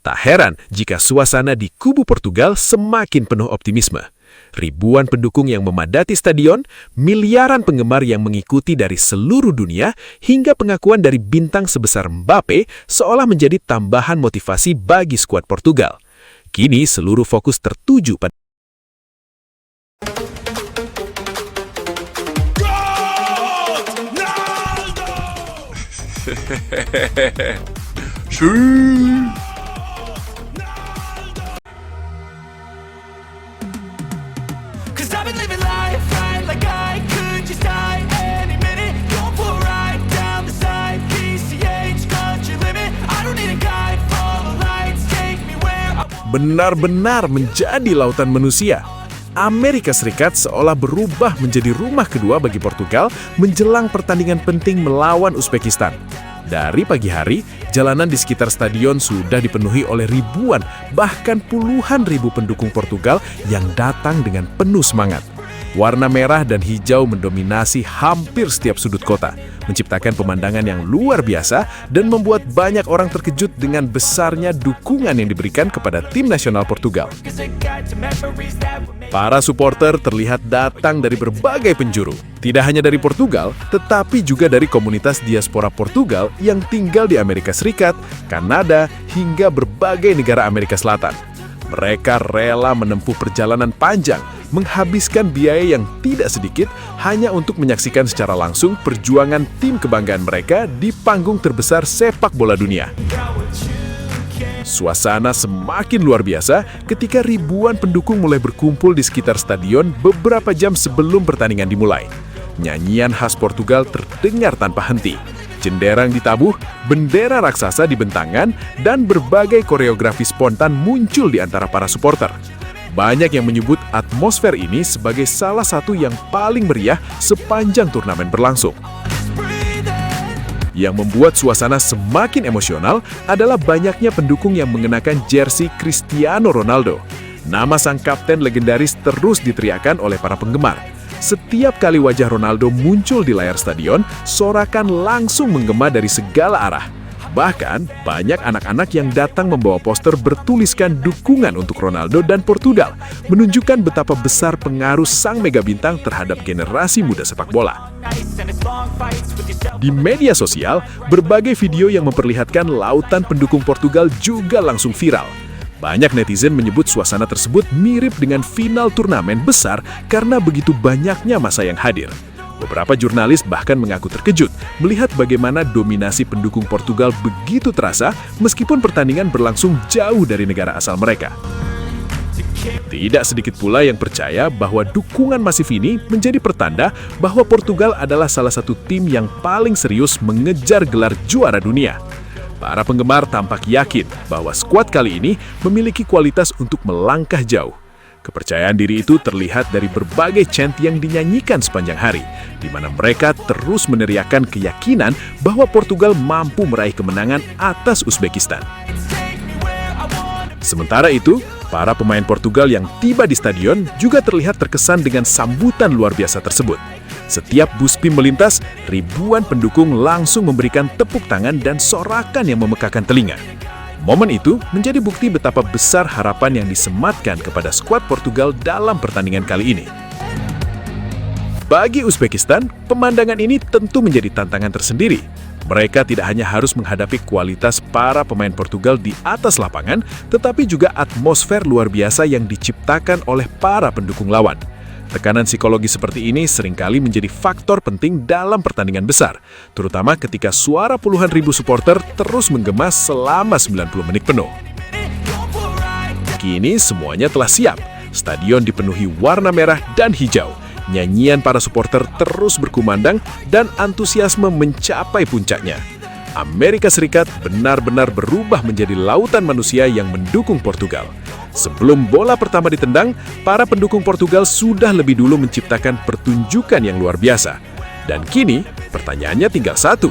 Tak heran jika suasana di kubu Portugal semakin penuh optimisme. Ribuan pendukung yang memadati stadion, miliaran penggemar yang mengikuti dari seluruh dunia, hingga pengakuan dari bintang sebesar Mbappe seolah menjadi tambahan motivasi bagi skuad Portugal. Kini seluruh fokus tertuju pada benar-benar menjadi lautan manusia. Amerika Serikat seolah berubah menjadi rumah kedua bagi Portugal menjelang pertandingan penting melawan Uzbekistan. Dari pagi hari, jalanan di sekitar stadion sudah dipenuhi oleh ribuan, bahkan puluhan ribu pendukung Portugal yang datang dengan penuh semangat. Warna merah dan hijau mendominasi hampir setiap sudut kota, menciptakan pemandangan yang luar biasa dan membuat banyak orang terkejut dengan besarnya dukungan yang diberikan kepada tim nasional Portugal. Para supporter terlihat datang dari berbagai penjuru, tidak hanya dari Portugal, tetapi juga dari komunitas diaspora Portugal yang tinggal di Amerika Serikat, Kanada, hingga berbagai negara Amerika Selatan. Mereka rela menempuh perjalanan panjang, menghabiskan biaya yang tidak sedikit hanya untuk menyaksikan secara langsung perjuangan tim kebanggaan mereka di panggung terbesar sepak bola dunia. Suasana semakin luar biasa ketika ribuan pendukung mulai berkumpul di sekitar stadion beberapa jam sebelum pertandingan dimulai. Nyanyian khas Portugal terdengar tanpa henti. Cenderang ditabuh, bendera raksasa dibentangkan, dan berbagai koreografi spontan muncul di antara para supporter. Banyak yang menyebut atmosfer ini sebagai salah satu yang paling meriah sepanjang turnamen berlangsung. Yang membuat suasana semakin emosional adalah banyaknya pendukung yang mengenakan jersey Cristiano Ronaldo. Nama sang kapten legendaris terus diteriakan oleh para penggemar. Setiap kali wajah Ronaldo muncul di layar stadion, sorakan langsung menggema dari segala arah. Bahkan, banyak anak-anak yang datang membawa poster bertuliskan dukungan untuk Ronaldo dan Portugal, menunjukkan betapa besar pengaruh sang mega bintang terhadap generasi muda sepak bola. Di media sosial, berbagai video yang memperlihatkan lautan pendukung Portugal juga langsung viral. Banyak netizen menyebut suasana tersebut mirip dengan final turnamen besar karena begitu banyaknya massa yang hadir. Beberapa jurnalis bahkan mengaku terkejut melihat bagaimana dominasi pendukung Portugal begitu terasa meskipun pertandingan berlangsung jauh dari negara asal mereka. Tidak sedikit pula yang percaya bahwa dukungan masif ini menjadi pertanda bahwa Portugal adalah salah satu tim yang paling serius mengejar gelar juara dunia. Para penggemar tampak yakin bahwa skuad kali ini memiliki kualitas untuk melangkah jauh. Kepercayaan diri itu terlihat dari berbagai chant yang dinyanyikan sepanjang hari, di mana mereka terus meneriakkan keyakinan bahwa Portugal mampu meraih kemenangan atas Uzbekistan. Sementara itu, para pemain Portugal yang tiba di stadion juga terlihat terkesan dengan sambutan luar biasa tersebut. Setiap bus PIM melintas, ribuan pendukung langsung memberikan tepuk tangan dan sorakan yang memekakan telinga. Momen itu menjadi bukti betapa besar harapan yang disematkan kepada skuad Portugal dalam pertandingan kali ini. Bagi Uzbekistan, pemandangan ini tentu menjadi tantangan tersendiri. Mereka tidak hanya harus menghadapi kualitas para pemain Portugal di atas lapangan, tetapi juga atmosfer luar biasa yang diciptakan oleh para pendukung lawan. Tekanan psikologi seperti ini seringkali menjadi faktor penting dalam pertandingan besar, terutama ketika suara puluhan ribu supporter terus menggema selama 90 menit penuh. Kini semuanya telah siap. Stadion dipenuhi warna merah dan hijau. Nyanyian para supporter terus berkumandang dan antusiasme mencapai puncaknya. Amerika Serikat benar-benar berubah menjadi lautan manusia yang mendukung Portugal. Sebelum bola pertama ditendang, para pendukung Portugal sudah lebih dulu menciptakan pertunjukan yang luar biasa. Dan kini, pertanyaannya tinggal satu.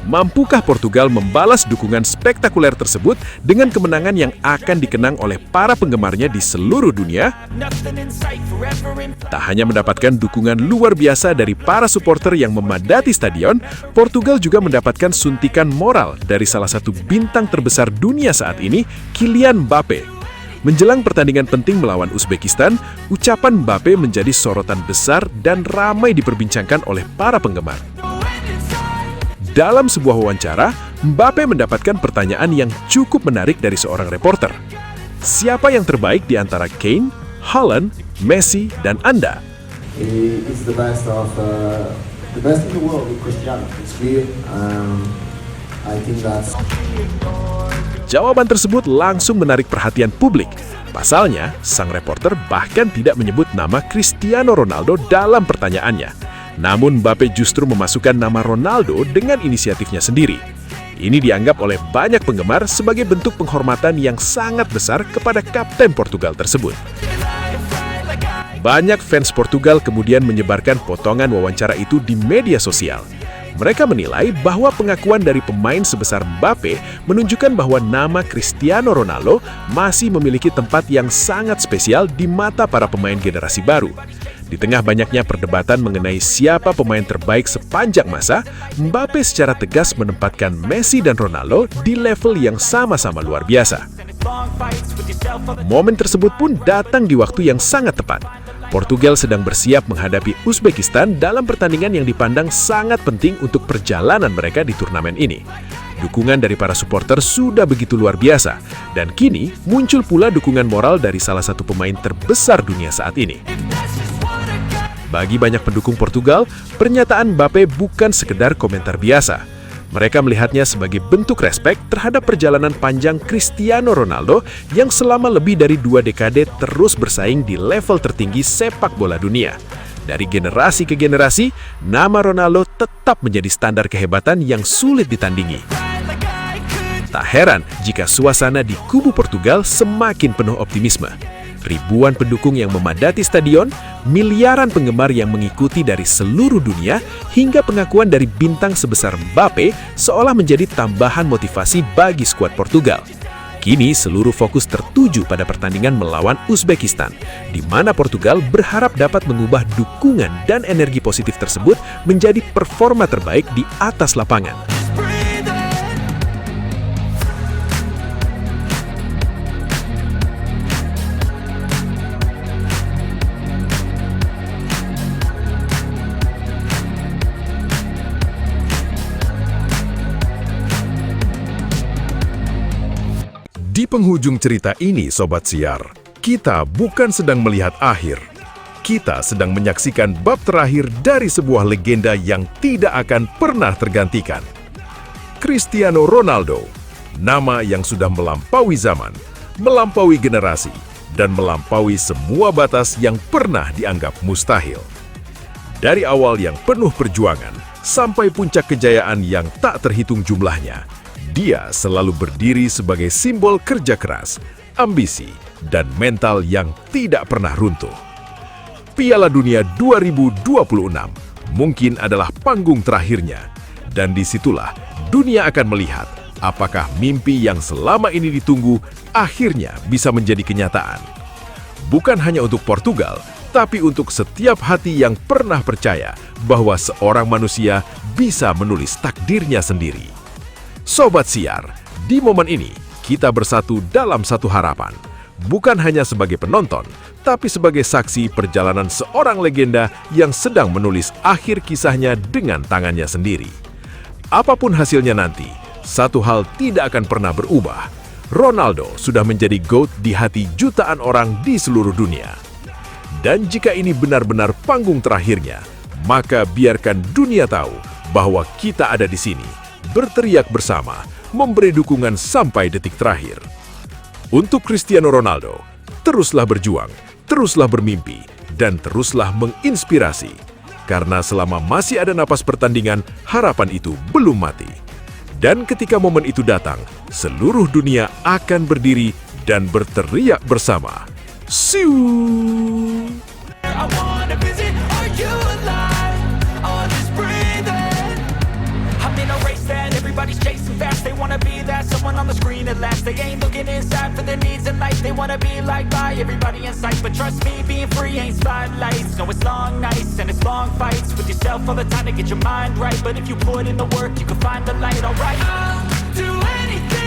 Mampukah Portugal membalas dukungan spektakuler tersebut dengan kemenangan yang akan dikenang oleh para penggemarnya di seluruh dunia? Tak hanya mendapatkan dukungan luar biasa dari para supporter yang memadati stadion, Portugal juga mendapatkan suntikan moral dari salah satu bintang terbesar dunia saat ini, Kylian Mbappe. Menjelang pertandingan penting melawan Uzbekistan, ucapan Mbappe menjadi sorotan besar dan ramai diperbincangkan oleh para penggemar. Dalam sebuah wawancara, Mbappe mendapatkan pertanyaan yang cukup menarik dari seorang reporter. Siapa yang terbaik di antara Kane, Haaland, Messi, dan Anda? It's the best in the world with Cristiano. It's real. I think that's. Jawaban tersebut langsung menarik perhatian publik. Pasalnya, sang reporter bahkan tidak menyebut nama Cristiano Ronaldo dalam pertanyaannya. Namun Mbappe justru memasukkan nama Ronaldo dengan inisiatifnya sendiri. Ini dianggap oleh banyak penggemar sebagai bentuk penghormatan yang sangat besar kepada kapten Portugal tersebut. Banyak fans Portugal kemudian menyebarkan potongan wawancara itu di media sosial. Mereka menilai bahwa pengakuan dari pemain sebesar Mbappe menunjukkan bahwa nama Cristiano Ronaldo masih memiliki tempat yang sangat spesial di mata para pemain generasi baru. Di tengah banyaknya perdebatan mengenai siapa pemain terbaik sepanjang masa, Mbappe secara tegas menempatkan Messi dan Ronaldo di level yang sama-sama luar biasa. Momen tersebut pun datang di waktu yang sangat tepat. Portugal sedang bersiap menghadapi Uzbekistan dalam pertandingan yang dipandang sangat penting untuk perjalanan mereka di turnamen ini. Dukungan dari para supporter sudah begitu luar biasa, dan kini muncul pula dukungan moral dari salah satu pemain terbesar dunia saat ini. Bagi banyak pendukung Portugal, pernyataan Mbappe bukan sekedar komentar biasa. Mereka melihatnya sebagai bentuk respek terhadap perjalanan panjang Cristiano Ronaldo yang selama lebih dari 2 dekade terus bersaing di level tertinggi sepak bola dunia. Dari generasi ke generasi, nama Ronaldo tetap menjadi standar kehebatan yang sulit ditandingi. Tak heran jika suasana di kubu Portugal semakin penuh optimisme. Ribuan pendukung yang memadati stadion, miliaran penggemar yang mengikuti dari seluruh dunia, hingga pengakuan dari bintang sebesar Mbappe seolah menjadi tambahan motivasi bagi skuad Portugal. Kini seluruh fokus tertuju pada pertandingan melawan Uzbekistan, di mana Portugal berharap dapat mengubah dukungan dan energi positif tersebut menjadi performa terbaik di atas lapangan. Di penghujung cerita ini, Sobat Siar, kita bukan sedang melihat akhir. Kita sedang menyaksikan bab terakhir dari sebuah legenda yang tidak akan pernah tergantikan. Cristiano Ronaldo, nama yang sudah melampaui zaman, melampaui generasi, dan melampaui semua batas yang pernah dianggap mustahil. Dari awal yang penuh perjuangan, sampai puncak kejayaan yang tak terhitung jumlahnya, dia selalu berdiri sebagai simbol kerja keras, ambisi, dan mental yang tidak pernah runtuh. Piala Dunia 2026 mungkin adalah panggung terakhirnya, dan disitulah dunia akan melihat apakah mimpi yang selama ini ditunggu akhirnya bisa menjadi kenyataan. Bukan hanya untuk Portugal, tapi untuk setiap hati yang pernah percaya bahwa seorang manusia bisa menulis takdirnya sendiri. Sobat Siar, di momen ini kita bersatu dalam satu harapan. Bukan hanya sebagai penonton, tapi sebagai saksi perjalanan seorang legenda yang sedang menulis akhir kisahnya dengan tangannya sendiri. Apapun hasilnya nanti, satu hal tidak akan pernah berubah. Ronaldo sudah menjadi GOAT di hati jutaan orang di seluruh dunia. Dan jika ini benar-benar panggung terakhirnya, maka biarkan dunia tahu bahwa kita ada di sini, berteriak bersama, memberi dukungan sampai detik terakhir. Untuk Cristiano Ronaldo, teruslah berjuang, teruslah bermimpi, dan teruslah menginspirasi. Karena selama masih ada napas pertandingan, harapan itu belum mati. Dan ketika momen itu datang, seluruh dunia akan berdiri dan berteriak bersama. Siu! Are you alive? Or just breathing? I'm in a race that wanna be that someone on the screen at last. They ain't looking inside for their needs in life. They wanna be liked by everybody in sight. But trust me, being free ain't spotlights. No, it's long nights and it's long fights with yourself all the time to get your mind right. But if you put in the work, you can find the light, alright. I'll do anything